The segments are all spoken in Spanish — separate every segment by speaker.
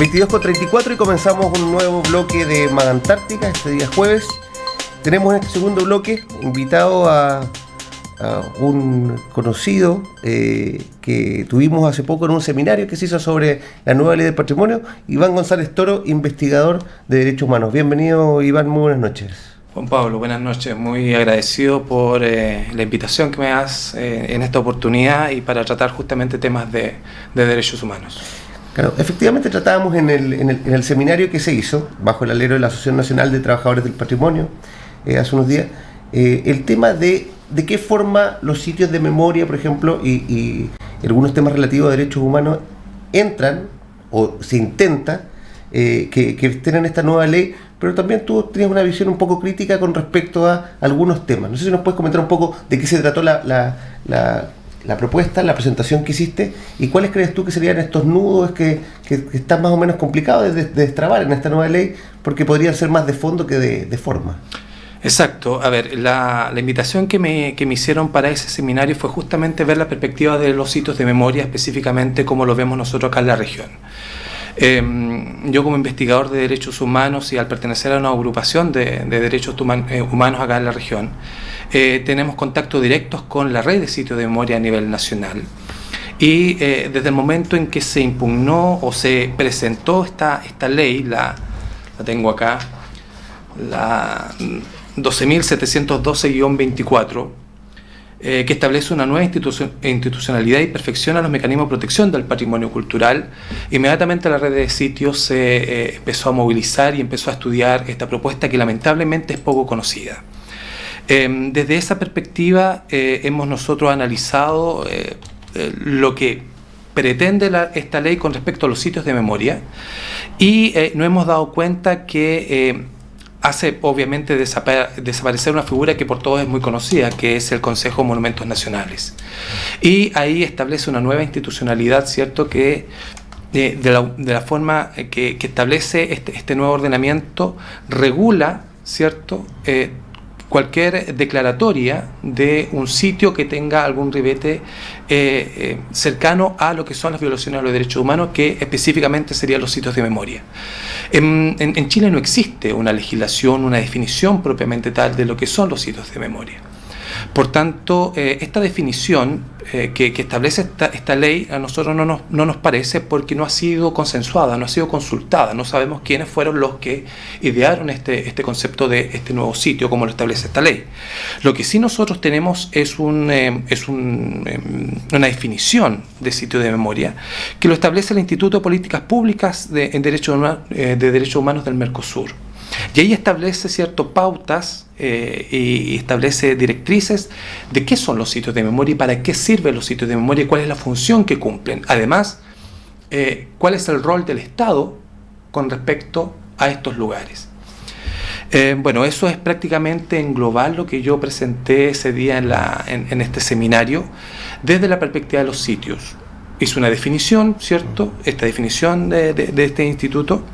Speaker 1: 22:34 y comenzamos un nuevo bloque de Magantártica este día jueves. Tenemos en este segundo bloque invitado a un conocido que tuvimos hace poco en un seminario que se hizo sobre la nueva ley del patrimonio, Iván González Toro, investigador de derechos humanos. Bienvenido, Iván, muy buenas noches.
Speaker 2: Juan Pablo, buenas noches. Muy agradecido por la invitación que me das en esta oportunidad y para tratar justamente temas de derechos humanos.
Speaker 1: Claro, efectivamente tratábamos en el seminario que se hizo bajo el alero de la Asociación Nacional de Trabajadores del Patrimonio hace unos días, el tema de qué forma los sitios de memoria, por ejemplo, y algunos temas relativos a derechos humanos entran o se intenta que estén en esta nueva ley, pero también tú tenías una visión un poco crítica con respecto a algunos temas. No sé si nos puedes comentar un poco de qué se trató la propuesta, la presentación que hiciste, y cuáles crees tú que serían estos nudos que están más o menos complicados de destrabar en esta nueva ley, porque podrían ser más de fondo que de forma.
Speaker 2: Exacto. A ver, la invitación que me hicieron para ese seminario fue justamente ver la perspectiva de los sitios de memoria, específicamente como lo vemos nosotros acá en la región. Yo como investigador de derechos humanos y al pertenecer a una agrupación de derechos humanos acá en la región, tenemos contactos directos con la red de sitios de memoria a nivel nacional. Y desde el momento en que se impugnó o se presentó esta ley, la tengo acá, la 12.712-24, que establece una nueva institucionalidad y perfecciona los mecanismos de protección del patrimonio cultural. Inmediatamente la red de sitios se empezó a movilizar y empezó a estudiar esta propuesta que lamentablemente es poco conocida. Desde esa perspectiva hemos nosotros analizado lo que pretende esta ley con respecto a los sitios de memoria y nos hemos dado cuenta que hace obviamente desaparecer una figura que por todos es muy conocida, que es el Consejo de Monumentos Nacionales. Y ahí establece una nueva institucionalidad, ¿cierto?, que de la forma que establece este nuevo ordenamiento regula, ¿cierto?, cualquier declaratoria de un sitio que tenga algún ribete cercano a lo que son las violaciones a los derechos humanos, que específicamente serían los sitios de memoria. En Chile no existe una legislación, una definición propiamente tal de lo que son los sitios de memoria. Por tanto, esta definición que establece esta ley a nosotros no nos parece, porque no ha sido consensuada, no ha sido consultada. No sabemos quiénes fueron los que idearon este concepto de este nuevo sitio, como lo establece esta ley. Lo que sí nosotros tenemos es una definición de sitio de memoria que lo establece el Instituto de Políticas Públicas de Derechos Humanos del Mercosur. Y ahí establece ciertas pautas y establece directrices de qué son los sitios de memoria y para qué sirven los sitios de memoria y cuál es la función que cumplen. Además, cuál es el rol del Estado con respecto a estos lugares. Bueno, eso es prácticamente en global lo que yo presenté ese día en este seminario desde la perspectiva de los sitios. Hice una definición, ¿cierto? Esta definición de este instituto.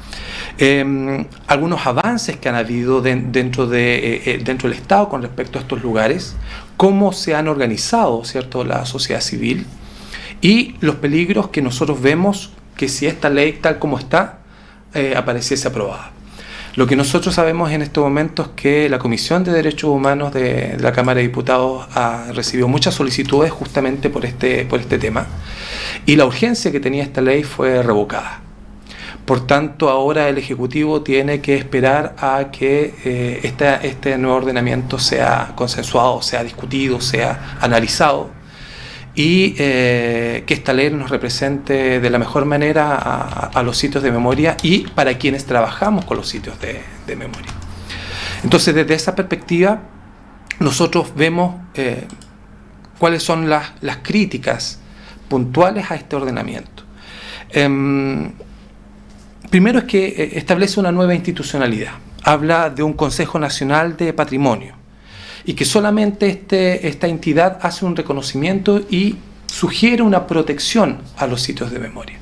Speaker 2: Algunos avances que han habido dentro del Estado con respecto a estos lugares, cómo se han organizado, ¿cierto?, la sociedad civil, y los peligros que nosotros vemos que si esta ley tal como está apareciese aprobada. Lo que nosotros sabemos en este momento es que la Comisión de Derechos Humanos de la Cámara de Diputados ha recibido muchas solicitudes justamente por este tema, y la urgencia que tenía esta ley fue revocada. Por tanto, ahora el Ejecutivo tiene que esperar a que este nuevo ordenamiento sea consensuado, sea discutido, sea analizado, y que esta ley nos represente de la mejor manera a los sitios de memoria y para quienes trabajamos con los sitios de memoria. Entonces, desde esa perspectiva, nosotros vemos cuáles son las críticas puntuales a este ordenamiento. Primero es que establece una nueva institucionalidad. Habla de un Consejo Nacional de Patrimonio y que solamente esta entidad hace un reconocimiento y sugiere una protección a los sitios de memoria.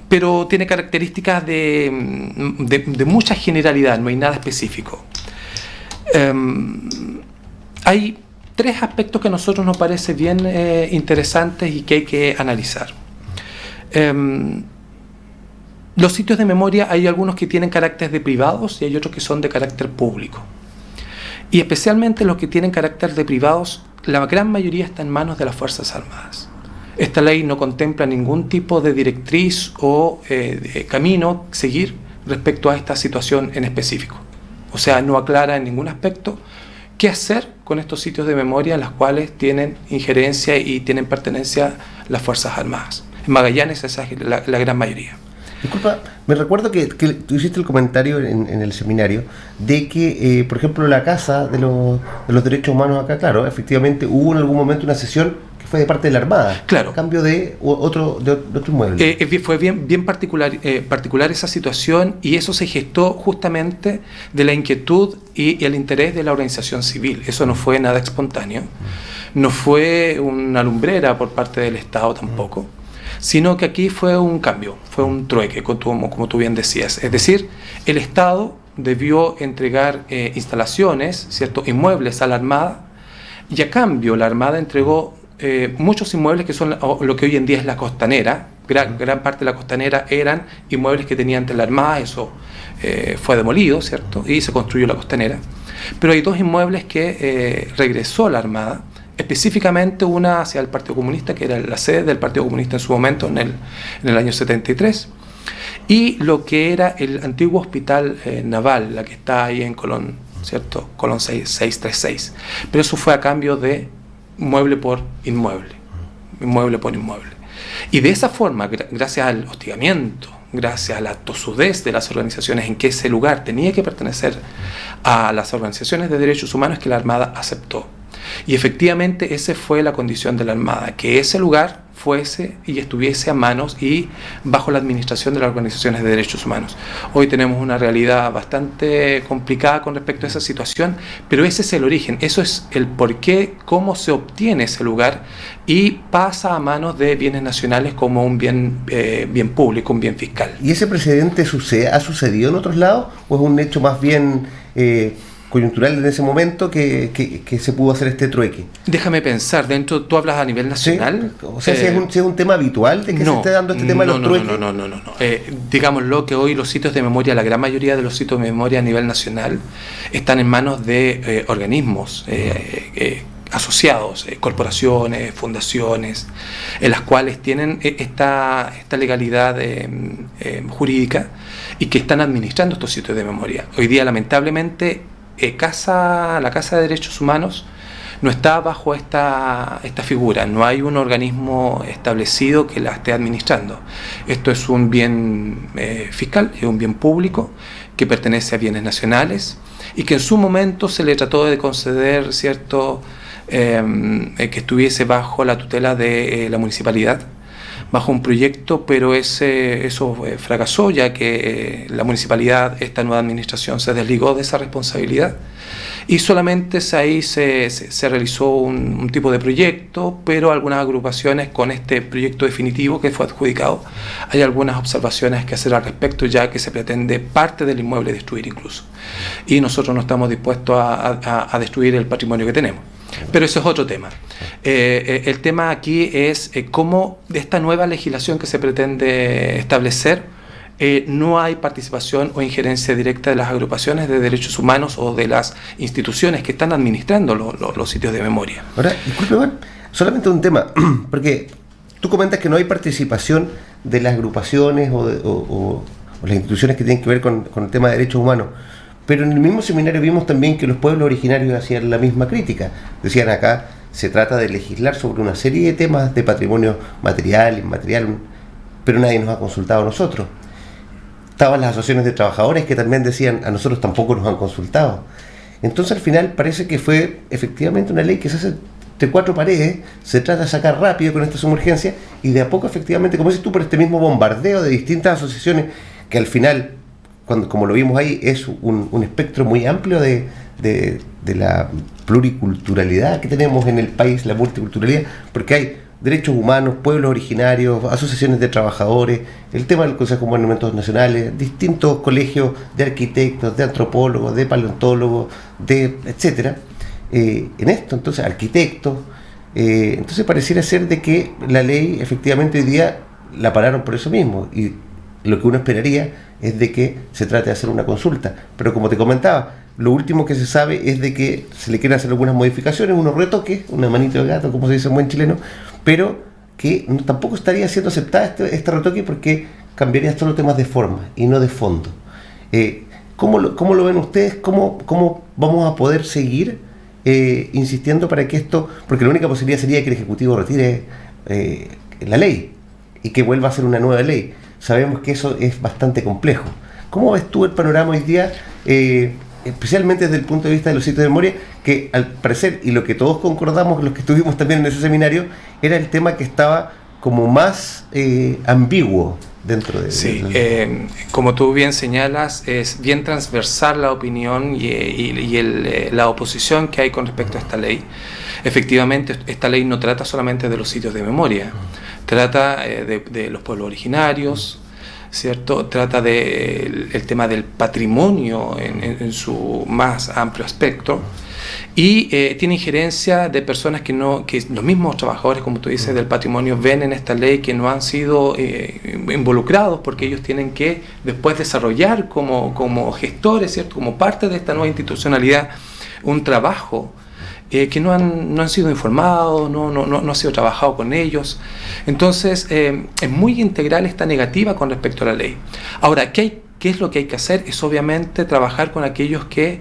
Speaker 2: Pero tiene características de mucha generalidad, no hay nada específico. Hay tres aspectos que a nosotros nos parece bien interesantes y que hay que analizar. Los sitios de memoria hay algunos que tienen carácter de privados y hay otros que son de carácter público. Y especialmente los que tienen carácter de privados, la gran mayoría está en manos de las Fuerzas Armadas. Esta ley no contempla ningún tipo de directriz o camino a seguir respecto a esta situación en específico. O sea, no aclara en ningún aspecto qué hacer con estos sitios de memoria en los cuales tienen injerencia y tienen pertenencia las Fuerzas Armadas. En Magallanes esa es la gran mayoría.
Speaker 1: Disculpa, me recuerdo que tú hiciste el comentario en el seminario de que, por ejemplo, la Casa de los Derechos Humanos acá, claro, efectivamente hubo en algún momento una sesión que fue de parte de la Armada,
Speaker 2: claro,
Speaker 1: a cambio de otro inmueble.
Speaker 2: Fue bien particular esa situación, y eso se gestó justamente de la inquietud y el interés de la organización civil. Eso no fue nada espontáneo, no fue una lumbrera por parte del Estado tampoco, sino que aquí fue un cambio, fue un trueque, como tú bien decías. Es decir, el Estado debió entregar instalaciones, ¿cierto?, inmuebles a la Armada, y a cambio la Armada entregó muchos inmuebles que son lo que hoy en día es la Costanera. Gran parte de la Costanera eran inmuebles que tenía antes la Armada. Eso fue demolido, ¿cierto?, y se construyó la Costanera. Pero hay dos inmuebles que regresó la Armada, específicamente una hacia el Partido Comunista, que era la sede del Partido Comunista en su momento, en el año 73, y lo que era el antiguo hospital naval, la que está ahí en Colón, ¿cierto?, Colón 636. Pero eso fue a cambio de inmueble por inmueble. Y de esa forma, gracias al hostigamiento, gracias a la tosudez de las organizaciones en que ese lugar tenía que pertenecer a las organizaciones de derechos humanos, que la Armada aceptó. Y efectivamente esa fue la condición de la Armada, que ese lugar fuese y estuviese a manos y bajo la administración de las organizaciones de derechos humanos. Hoy tenemos una realidad bastante complicada con respecto a esa situación, pero ese es el origen, eso es el porqué, cómo se obtiene ese lugar y pasa a manos de bienes nacionales como un bien público, un bien fiscal.
Speaker 1: ¿Y ese precedente ha sucedido en otros lados o es un hecho más bien coyuntural en ese momento que se pudo hacer este trueque?
Speaker 2: Déjame pensar, tú hablas a nivel nacional.
Speaker 1: ¿Sí? O sea, si es un tema habitual de que se esté dando este tema de los trueques.
Speaker 2: No. Digámoslo que hoy los sitios de memoria, la gran mayoría de los sitios de memoria a nivel nacional, están en manos de organismos asociados, corporaciones, fundaciones, en las cuales tienen esta legalidad jurídica y que están administrando estos sitios de memoria. Hoy día, lamentablemente, la Casa de Derechos Humanos no está bajo esta figura, no hay un organismo establecido que la esté administrando. Esto es un bien fiscal, es un bien público que pertenece a bienes nacionales y que en su momento se le trató de conceder cierto que estuviese bajo la tutela de la municipalidad, bajo un proyecto, pero eso fracasó, ya que la municipalidad, esta nueva administración, se desligó de esa responsabilidad y solamente ahí se realizó un tipo de proyecto, pero algunas agrupaciones con este proyecto definitivo que fue adjudicado, hay algunas observaciones que hacer al respecto, ya que se pretende parte del inmueble destruir incluso, y nosotros no estamos dispuestos a destruir el patrimonio que tenemos. Pero eso es otro tema. El tema aquí es cómo de esta nueva legislación que se pretende establecer no hay participación o injerencia directa de las agrupaciones de derechos humanos o de las instituciones que están administrando los sitios de memoria.
Speaker 1: Ahora, disculpe, Juan, solamente un tema, porque tú comentas que no hay participación de las agrupaciones o las instituciones que tienen que ver con el tema de derechos humanos. Pero en el mismo seminario vimos también que los pueblos originarios hacían la misma crítica. Decían, acá se trata de legislar sobre una serie de temas de patrimonio material, inmaterial, pero nadie nos ha consultado a nosotros. Estaban las asociaciones de trabajadores que también decían, a nosotros tampoco nos han consultado. Entonces al final parece que fue efectivamente una ley que se hace de cuatro paredes, se trata de sacar rápido con esta sumergencia y de a poco efectivamente, como dices tú, por este mismo bombardeo de distintas asociaciones que al final, como lo vimos ahí, es un espectro muy amplio de la pluriculturalidad que tenemos en el país, la multiculturalidad, porque hay derechos humanos, pueblos originarios, asociaciones de trabajadores, el tema del Consejo de Monumentos Nacionales, distintos colegios de arquitectos, de antropólogos, de paleontólogos, etcétera. En esto, entonces, arquitectos, entonces pareciera ser de que la ley efectivamente hoy día la pararon por eso mismo, y lo que uno esperaría es de que se trate de hacer una consulta. Pero como te comentaba, lo último que se sabe es de que se le quieren hacer algunas modificaciones, unos retoques, una manito de gato, como se dice en buen chileno, pero que tampoco estaría siendo aceptada este retoque porque cambiaría solo temas de forma y no de fondo. ¿Cómo lo ven ustedes? ¿Cómo vamos a poder seguir insistiendo para que esto, porque la única posibilidad sería que el Ejecutivo retire la ley y que vuelva a ser una nueva ley? Sabemos que eso es bastante complejo. ¿Cómo ves tú el panorama hoy día, especialmente desde el punto de vista de los sitios de memoria, que al parecer, y lo que todos concordamos, los que estuvimos también en ese seminario, era el tema que estaba como más ambiguo dentro de...
Speaker 2: Sí, como tú bien señalas, es bien transversal la opinión y la oposición que hay con respecto a esta ley. Efectivamente, esta ley no trata solamente de los sitios de memoria, trata de los pueblos originarios, ¿cierto? Trata del tema del patrimonio en su más amplio aspecto, y tiene injerencia de personas que los mismos trabajadores, como tú dices, del patrimonio ven en esta ley que no han sido involucrados, porque ellos tienen que después desarrollar como gestores, ¿cierto? Como parte de esta nueva institucionalidad, un trabajo que no han sido informados, no ha sido trabajado con ellos. Entonces es muy integral esta negativa con respecto a la ley. Ahora, ¿qué es lo que hay que hacer? Es obviamente trabajar con aquellos que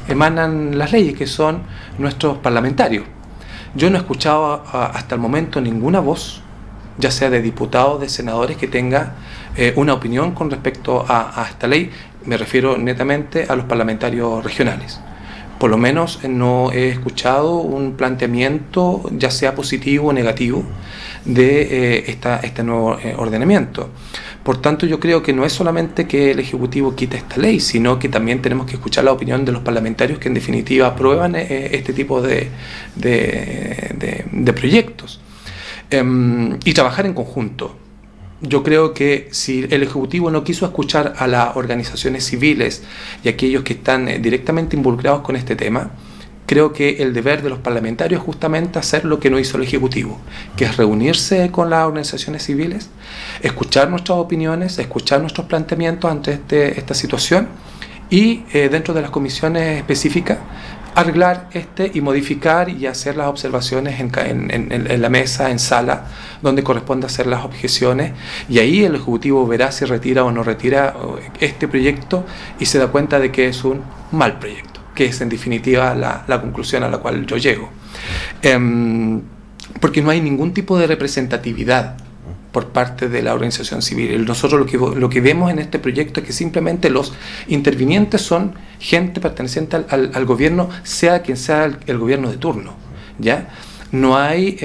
Speaker 2: emanan las leyes, que son nuestros parlamentarios. Yo no he escuchado hasta el momento ninguna voz, ya sea de diputados, de senadores, que tenga una opinión con respecto a esta ley. Me refiero netamente a los parlamentarios regionales. Por lo menos no he escuchado un planteamiento, ya sea positivo o negativo, de este nuevo ordenamiento. Por tanto, yo creo que no es solamente que el Ejecutivo quite esta ley, sino que también tenemos que escuchar la opinión de los parlamentarios que en definitiva aprueban este tipo de proyectos, y trabajar en conjunto. Yo creo que si el Ejecutivo no quiso escuchar a las organizaciones civiles y a aquellos que están directamente involucrados con este tema, creo que el deber de los parlamentarios es justamente hacer lo que no hizo el Ejecutivo, que es reunirse con las organizaciones civiles, escuchar nuestras opiniones, escuchar nuestros planteamientos ante esta situación, y dentro de las comisiones específicas arreglar y modificar y hacer las observaciones en la mesa, en sala, donde corresponde hacer las objeciones, y ahí el Ejecutivo verá si retira o no retira este proyecto y se da cuenta de que es un mal proyecto, que es en definitiva la conclusión a la cual yo llego. Porque no hay ningún tipo de representatividad por parte de la organización civil. Nosotros lo que vemos en este proyecto es que simplemente los intervinientes son gente perteneciente al gobierno, sea quien sea el gobierno de turno, ¿ya? No hay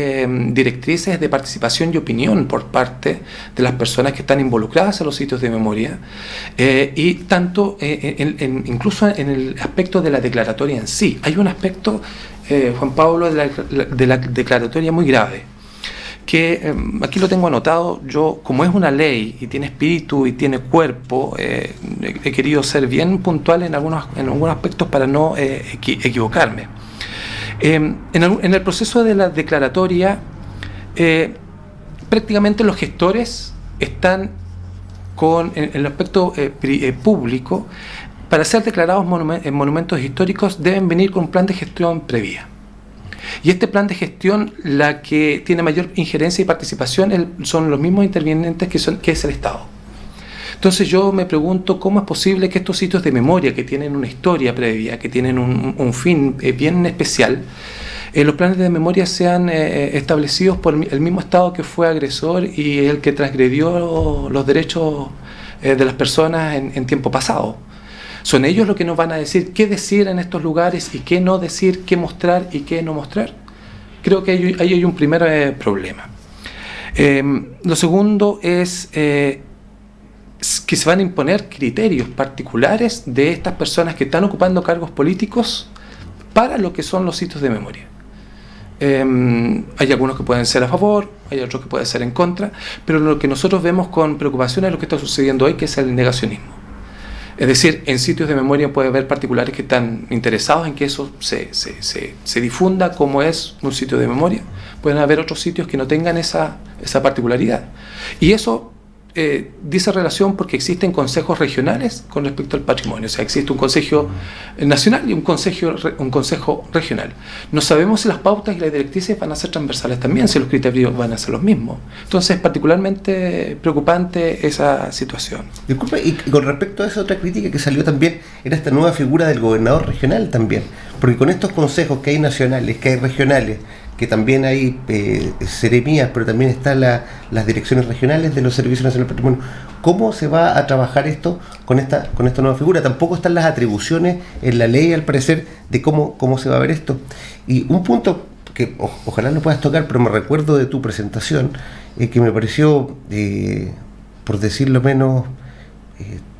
Speaker 2: directrices de participación y opinión por parte de las personas que están involucradas en los sitios de memoria, y tanto incluso en el aspecto de la declaratoria en sí. Hay un aspecto, Juan Pablo, de la declaratoria muy grave, que aquí lo tengo anotado. Yo, como es una ley y tiene espíritu y tiene cuerpo, he querido ser bien puntual en algunos aspectos para no equivocarme. En el proceso de la declaratoria, prácticamente los gestores están en el aspecto público. Para ser declarados monumentos históricos deben venir con un plan de gestión previa. Y este plan de gestión, la que tiene mayor injerencia y participación son los mismos intervinientes que es el Estado. Entonces yo me pregunto cómo es posible que estos sitios de memoria, que tienen una historia previa, que tienen un fin bien especial, los planes de memoria sean establecidos por el mismo Estado que fue agresor y el que transgredió los derechos de las personas en tiempo pasado. Son ellos los que nos van a decir qué decir en estos lugares y qué no decir, qué mostrar y qué no mostrar. Creo que ahí hay un primer problema. Lo segundo es que se van a imponer criterios particulares de estas personas que están ocupando cargos políticos para lo que son los sitios de memoria. Hay algunos que pueden ser a favor, hay otros que pueden ser en contra, pero lo que nosotros vemos con preocupación es lo que está sucediendo hoy, que es el negacionismo. Es decir, en sitios de memoria puede haber particulares que están interesados en que eso se difunda como es un sitio de memoria. Pueden haber otros sitios que no tengan esa particularidad. Y eso dice relación porque existen consejos regionales con respecto al patrimonio. O sea, existe un consejo nacional y un consejo regional. No sabemos si las pautas y las directrices van a ser transversales también, si los criterios van a ser los mismos. Entonces, particularmente preocupante esa situación.
Speaker 1: Disculpe, y con respecto a esa otra crítica que salió también, era esta nueva figura del gobernador regional también. Porque con estos consejos que hay nacionales, que hay regionales, que también hay seremías, pero también están las direcciones regionales de los Servicios Nacionales del Patrimonio. ¿Cómo se va a trabajar esto con esta nueva figura? Tampoco están las atribuciones en la ley, al parecer, de cómo se va a ver esto. Y un punto que ojalá lo puedas tocar, pero me recuerdo de tu presentación, que me pareció, por decirlo menos,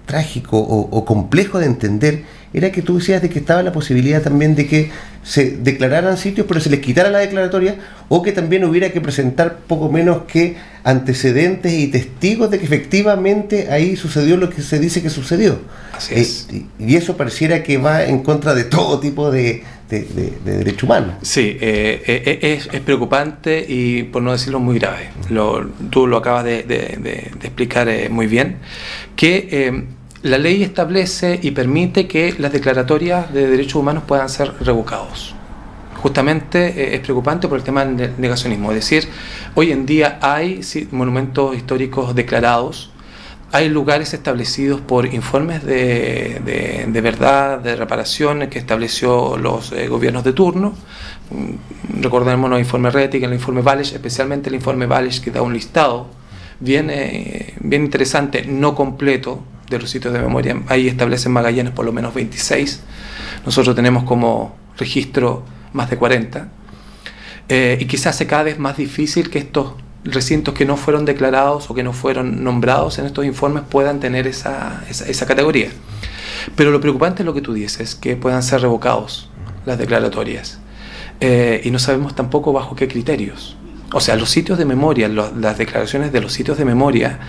Speaker 1: trágico o complejo de entender, era que tú decías de que estaba la posibilidad también de que se declararan sitios, pero se les quitara la declaratoria, o que también hubiera que presentar poco menos que antecedentes y testigos de que efectivamente ahí sucedió lo que se dice que sucedió.
Speaker 2: Así es.
Speaker 1: Y eso pareciera que va en contra de todo tipo de derecho humano.
Speaker 2: Sí, es preocupante y, por no decirlo, muy grave. Tú lo acabas de explicar muy bien, que la ley establece y permite que las declaratorias de derechos humanos puedan ser revocados. Justamente es preocupante por el tema del negacionismo. Es decir, hoy en día hay monumentos históricos declarados, hay lugares establecidos por informes de verdad, de reparación que estableció los gobiernos de turno. Recordemos los informes Rettig, el informe Wallich, especialmente el informe Wallich, que da un listado bien interesante, no completo, de los sitios de memoria. Ahí establecen Magallanes por lo menos 26. Nosotros tenemos como registro más de 40. Y quizás hace cada vez más difícil que estos recintos que no fueron declarados o que no fueron nombrados en estos informes puedan tener esa categoría. Pero lo preocupante es lo que tú dices, que puedan ser revocados las declaratorias. Y no sabemos tampoco bajo qué criterios. O sea, los sitios de memoria, las declaraciones de los sitios de memoria,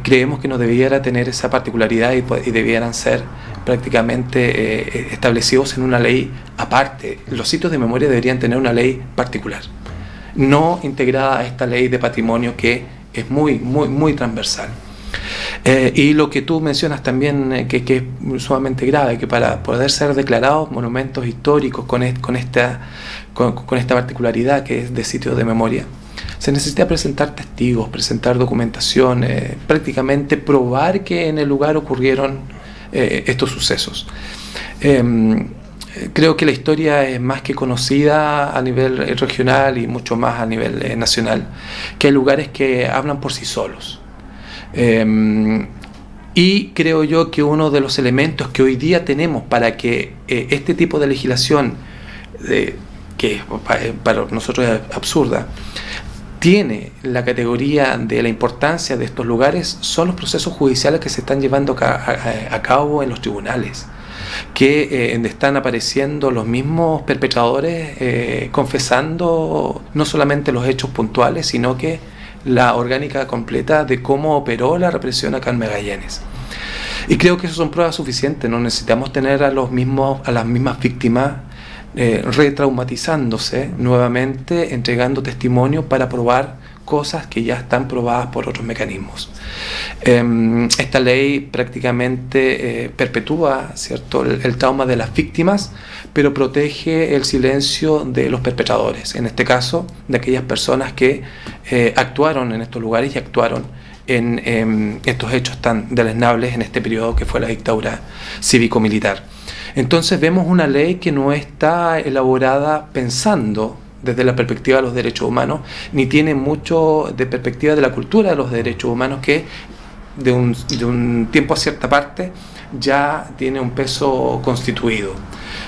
Speaker 2: creemos que no debiera tener esa particularidad y debieran ser prácticamente establecidos en una ley aparte. Los sitios de memoria deberían tener una ley particular, no integrada a esta ley de patrimonio que es muy, muy, muy transversal. Y lo que tú mencionas también, que es sumamente grave, que para poder ser declarados monumentos históricos con esta particularidad que es de sitios de memoria, se necesita presentar testigos, presentar documentación, prácticamente probar que en el lugar ocurrieron estos sucesos. Creo que la historia es más que conocida a nivel regional y mucho más a nivel nacional, que hay lugares que hablan por sí solos. Y creo yo que uno de los elementos que hoy día tenemos para que este tipo de legislación, que para nosotros es absurda, tiene la categoría de la importancia de estos lugares, son los procesos judiciales que se están llevando a cabo en los tribunales, que están apareciendo los mismos perpetradores confesando no solamente los hechos puntuales, sino que la orgánica completa de cómo operó la represión acá en Magallanes. Y creo que eso son pruebas suficientes. No necesitamos tener a las mismas víctimas retraumatizándose nuevamente, entregando testimonio para probar cosas que ya están probadas por otros mecanismos. Esta ley prácticamente perpetúa, ¿cierto?, el trauma de las víctimas, pero protege el silencio de los perpetradores, en este caso de aquellas personas que actuaron en estos lugares y actuaron en estos hechos tan deleznables en este periodo que fue la dictadura cívico-militar. Entonces vemos una ley que no está elaborada pensando desde la perspectiva de los derechos humanos, ni tiene mucho de perspectiva de la cultura de los derechos humanos, que de un tiempo a cierta parte ya tiene un peso constituido.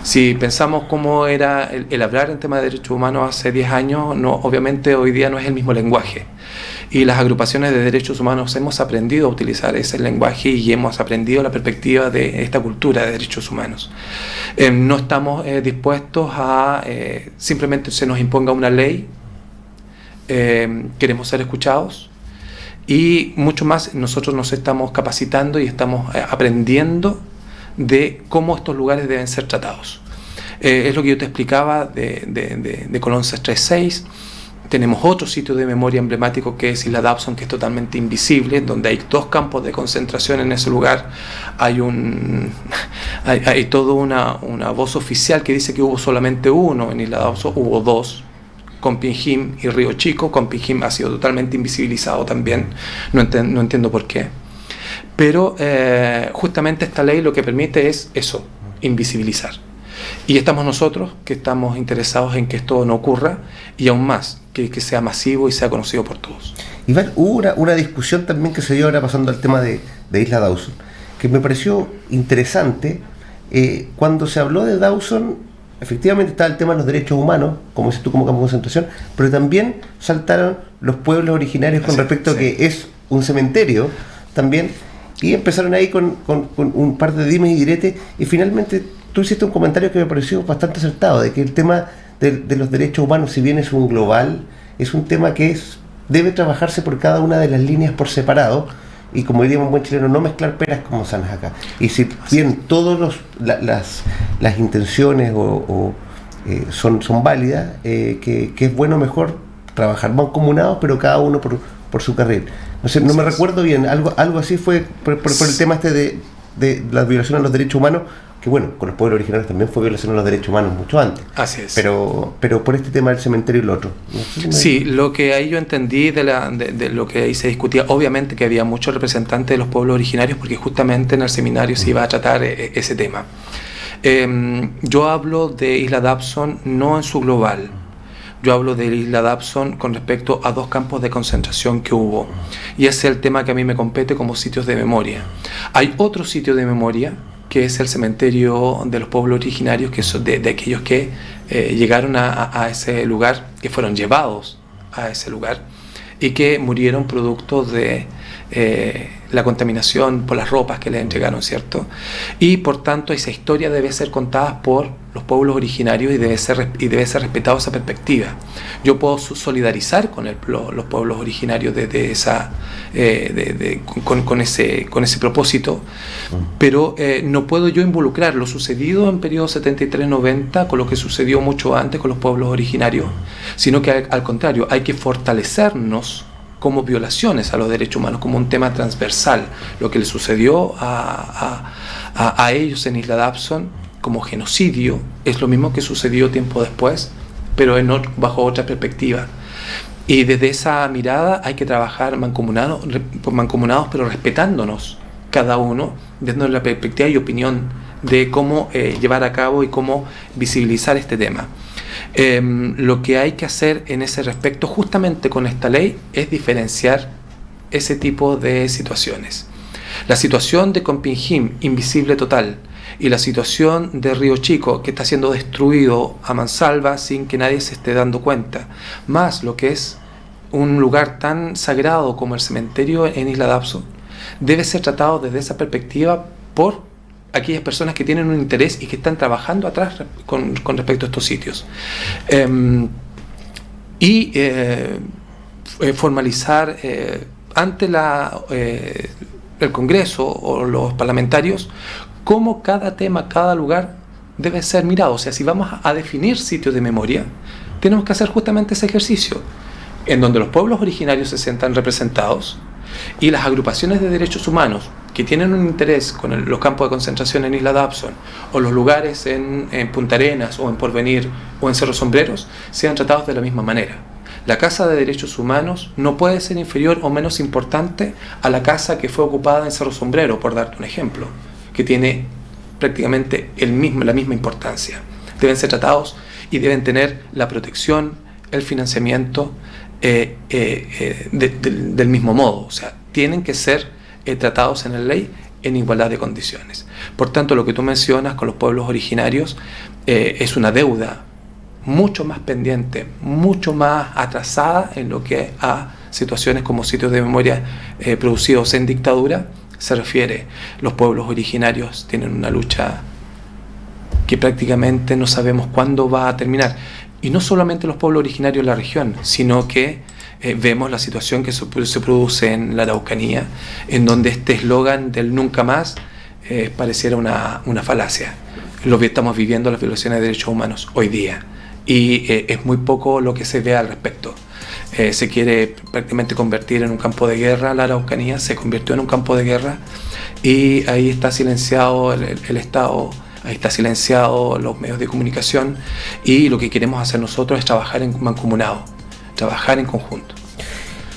Speaker 2: Si pensamos cómo era el hablar en tema de derechos humanos hace 10 años, no, obviamente hoy día no es el mismo lenguaje. Y las agrupaciones de derechos humanos hemos aprendido a utilizar ese lenguaje y hemos aprendido la perspectiva de esta cultura de derechos humanos. No estamos dispuestos a simplemente se nos imponga una ley, queremos ser escuchados y mucho más. Nosotros nos estamos capacitando y estamos aprendiendo de cómo estos lugares deben ser tratados. Es lo que yo te explicaba de Colón 636, Tenemos otro sitio de memoria emblemático que es Isla Dawson, que es totalmente invisible, donde hay 2 campos de concentración en ese lugar. Hay toda una voz oficial que dice que hubo solamente uno en Isla Dawson, hubo 2, Compinjim y Río Chico. Compinjim ha sido totalmente invisibilizado también, no entiendo por qué. Pero justamente esta ley lo que permite es eso, invisibilizar. Y estamos nosotros que estamos interesados en que esto no ocurra, y aún más, que sea masivo y sea conocido por todos.
Speaker 1: Iván, hubo una discusión también que se dio ahora pasando al tema de Isla Dawson, que me pareció interesante. Cuando se habló de Dawson, efectivamente estaba el tema de los derechos humanos, como dices tú, como campo de concentración, pero también saltaron los pueblos originarios con respecto a que es un cementerio también, y empezaron ahí con un par de dimes y diretes, y finalmente tú hiciste un comentario que me pareció bastante acertado, de que el tema de los derechos humanos, si bien es un global, es un tema que debe trabajarse por cada una de las líneas por separado, y como diríamos en buen chileno, no mezclar peras con manzanas acá. Y si bien todas las intenciones son válidas, que es bueno mejor trabajar mancomunados, pero cada uno por su carril. No sé, no me recuerdo bien, algo así fue por el tema de la violación a los derechos humanos, que bueno, con los pueblos originarios también fue violación a los derechos humanos mucho antes.
Speaker 2: Así es.
Speaker 1: Pero por este tema del cementerio y lo otro. No sé si
Speaker 2: sí, lo que ahí yo entendí de lo que ahí se discutía, obviamente que había muchos representantes de los pueblos originarios, porque justamente en el seminario se iba a tratar ese tema. Yo hablo de Isla Dawson no en su global. Yo hablo de Isla Dawson con respecto a 2 campos de concentración que hubo. Y ese es el tema que a mí me compete como sitios de memoria. Hay otro sitio de memoria, que es el cementerio de los pueblos originarios, que son de aquellos que llegaron a ese lugar, que fueron llevados a ese lugar y que murieron producto de la contaminación por las ropas que les entregaron, ¿cierto? Y por tanto esa historia debe ser contada por los pueblos originarios y debe ser respetada esa perspectiva. Yo puedo solidarizar con los pueblos originarios con ese propósito, pero no puedo yo involucrar lo sucedido en periodo 73-90 con lo que sucedió mucho antes con los pueblos originarios, sino que al contrario, hay que fortalecernos como violaciones a los derechos humanos, como un tema transversal. Lo que le sucedió a ellos en Isla Dawson como genocidio es lo mismo que sucedió tiempo después, pero bajo otra perspectiva. Y desde esa mirada hay que trabajar mancomunados, pero respetándonos cada uno desde la perspectiva y opinión de cómo llevar a cabo y cómo visibilizar este tema. Lo que hay que hacer en ese respecto justamente con esta ley es diferenciar ese tipo de situaciones. La situación de Compinjim, invisible total, y la situación de Río Chico, que está siendo destruido a mansalva sin que nadie se esté dando cuenta, más lo que es un lugar tan sagrado como el cementerio en Isla Dawson, debe ser tratado desde esa perspectiva por aquellas personas que tienen un interés y que están trabajando atrás con respecto a estos sitios. Formalizar ante el Congreso o los parlamentarios cómo cada tema, cada lugar debe ser mirado. O sea, si vamos a definir sitios de memoria, tenemos que hacer justamente ese ejercicio, en donde los pueblos originarios se sientan representados y las agrupaciones de derechos humanos que tienen un interés con los campos de concentración en Isla Dawson o los lugares en Punta Arenas o en Porvenir o en Cerro Sombreros sean tratados de la misma manera. La Casa de Derechos Humanos no puede ser inferior o menos importante a la casa que fue ocupada en Cerro Sombrero, por darte un ejemplo, que tiene prácticamente la misma importancia. Deben ser tratados y deben tener la protección, el financiamiento del mismo modo. O sea, tienen que ser tratados en la ley en igualdad de condiciones. Por tanto, lo que tú mencionas con los pueblos originarios es una deuda mucho más pendiente, mucho más atrasada en lo que a situaciones como sitios de memoria producidos en dictadura se refiere. Los pueblos originarios tienen una lucha que prácticamente no sabemos cuándo va a terminar. Y no solamente los pueblos originarios de la región, sino que vemos la situación que se produce en la Araucanía, en donde este eslogan del nunca más pareciera una falacia. Estamos viviendo las violaciones de derechos humanos hoy día y es muy poco lo que se ve al respecto. se quiere prácticamente convertir en un campo de guerra. La Araucanía se convirtió en un campo de guerra y ahí está silenciado el Estado, ahí está silenciado los medios de comunicación, y lo que queremos hacer nosotros es trabajar en mancomunado, trabajar en conjunto.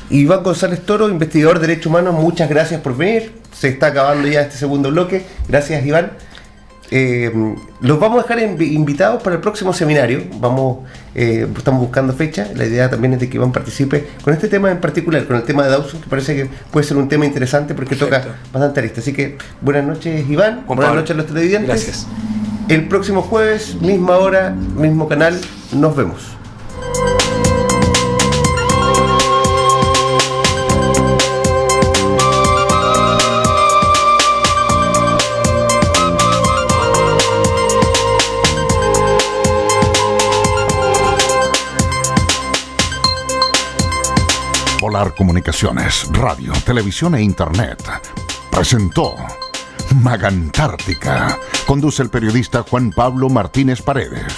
Speaker 1: Iván González Toro, investigador de Derechos Humanos, muchas gracias por venir. Se está acabando ya este segundo bloque. Gracias, Iván. Los vamos a dejar invitados para el próximo seminario. Estamos buscando fecha. La idea también es de que Iván participe con este tema en particular, con el tema de Dawson, que parece que puede ser un tema interesante porque
Speaker 2: Perfecto.
Speaker 1: toca bastante arista. Así que buenas noches, Iván. Buenas noches a los televidentes.
Speaker 2: Gracias.
Speaker 1: El próximo jueves, misma hora, mismo canal. Nos vemos.
Speaker 3: Polar Comunicaciones, Radio, Televisión e Internet presentó Magantártica. Conduce el periodista Juan Pablo Martínez Paredes.